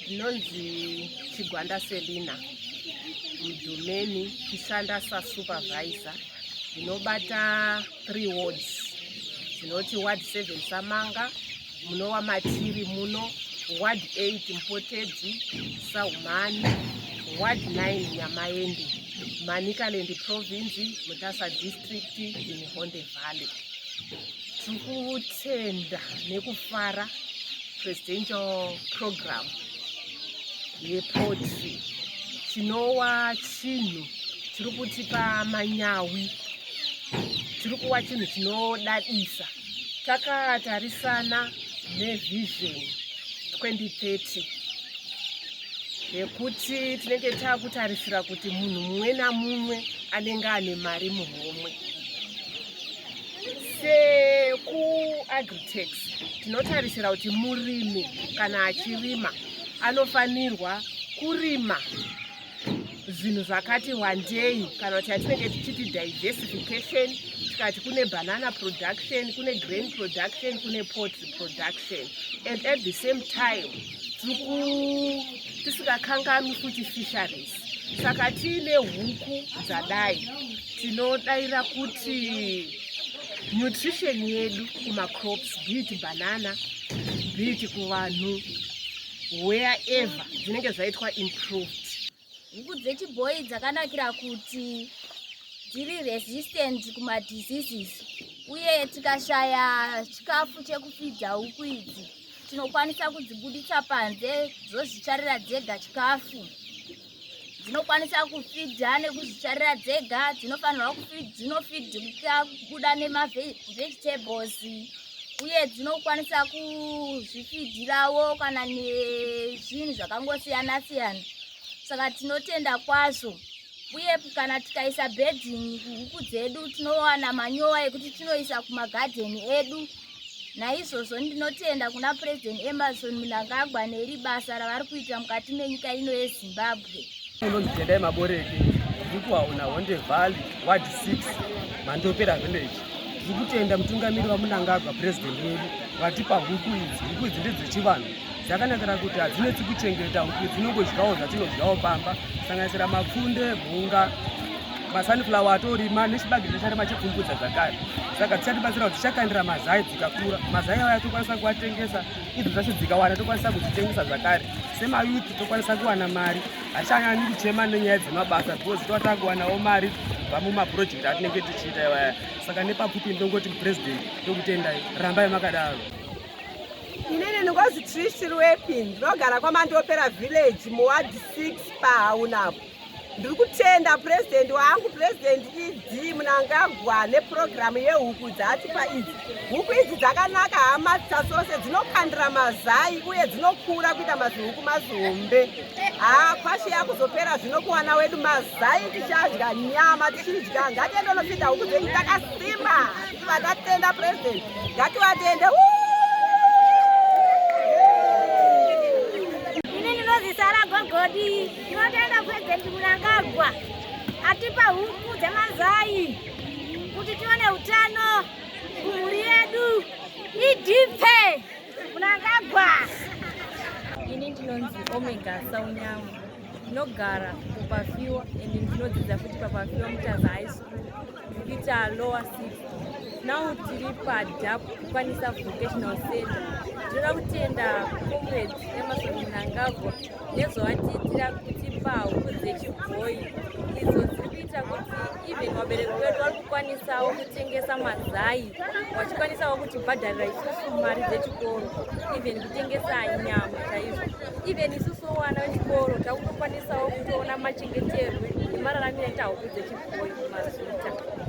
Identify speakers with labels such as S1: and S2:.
S1: Ndinonzi Chigwanda Selina mudhumeni chishanda supervisor. Ndinobata 3 wards dzinoti ward 7 Samanga, munowa Matiri muno, ward 8 Mpotedzi, Saumani, ward 9 Nyamaende, Manicaland province, Mutasa district in Honde Valley. Tikutenda nekufara presidential program yepoultry. Chinowa chinhu chiri kutipa manyawi, chiri kuva chinhu chinodadisa. Takatarisana nevision 2030 yekuti tinenge takutarisira kuti munhu mumwe namumwe anenge ane mari muhomwe. SekuAgriTech tinotarisira kuti murimi kana achirima anofanirwa kurima zvinhu zvakati wandei, kana kuti atinenge tichiti diversification. Tikati kune banana production, kune grain production, kune poultry production, and at the same time tisikakangami futi fisheries. Saka tiine huku dzadai, tinodaira kuti nutrition yedu kuma crops, be it banana, be it kuvanhu, wherever dzinenge zvaitwa improved.
S2: Huku dzechibhoyi dzakanakira kuti dziri resistant kuma diseases, uye tikashaya chikafu chekufidza huku idzi tinokwanisa kudzibuditsa panze dzozvicharira dzega chikafu. Dzinokwanisa kufidha nekuzvicharira dzega, dzinofanirwa dzinofidha kubuda nemavegetables, uye dzinokwanisa kuzvifidhirawo kana nezvinhu zvakangosiyana siyana. Saka tinotenda kwazvo, uye kana tikaisa bedding huku dzedu tinowana manyowa ekuti tinoisa kumagadheni edu. Naizvozvo ndinotenda kuna President Emerson Mnangagwa neri basa ravari kuita mukati menyika ino yeZimbabwe.
S3: Ndinotenda maboreki ndikuwaona Honde Valley ward 6 Mandopera village. Ndikutenda mutungamiri waMnangagwa president wedu watipa huku idzi ndedzechivanhu. Dzakanakira kuti hadzinetsi kuchengeta huku, dzinongodyawo zvatinodyawo pamba, kusanganisira mapfunde, mhunga, masunflower atorima nechibage chacharima chepfumvudza zvakare. Saka tichatibatsira kuti tichakandira mazai dzikakura. Mazai aya tokwanisa kuatengesa, idzi zvacho dzikawanda tokwanisa kudzitengesa zvakare. Semayuthi tokwanisa kuwana mari, hatichanyanyi kuchema nenyaya dzemabasa because totaakuwanawo mari kubva mumaprojekti atinenge tichiita iwaya. Saka nepapfupi ndongoti mupresident tokutendai, rambai makadaro.
S4: Inini ndingozi Trish Rwepi, ndinogara kwaMandopera village muward 6 paHaunapo. Ndiri kutenda president wangu, president idzi Mnangagwa neprogramu yehuku dzatipa idzi. Huku idzi dzakanaka hama dzasose, dzinokandira mazai uye dzinokura kuita mazihuku mazihombe. Kwashi yakuzopera zvino kuwana wedu mazai tichadya nyama tichidya. Ngatiende nofidha huku dzedu takasimba. Tatenda president, ngativatende.
S2: Godi, tinotenda President Mnangagwa atipa huku dzemazai kuti tione utano kumhuri yedu idipe. Mnangagwa.
S5: Ini ndinonzi Omega Saunyama, ndinogara kupafiwa ende ndinodzidza futi papafiwa Mutaza High School kuita lower 6. Now tiri paDAP kukwanisa vocational center. Ndinoda kutenda comrades Emerson Mnangagwa nezvavatiitira kutipa huku dzechibhoyi. Idzo dziri kuita kuti even vabereki vedu vari kukwanisawo kutengesa mazai, vachikwanisawo kutibhadharira isusu mari dzechikoro, even kutengesa nyama chaizvo. Even isusu vana vechikoro takutokwanisawo kutoona machengeterwe nemararamiro aita huku dzechibhoyi kumazvita.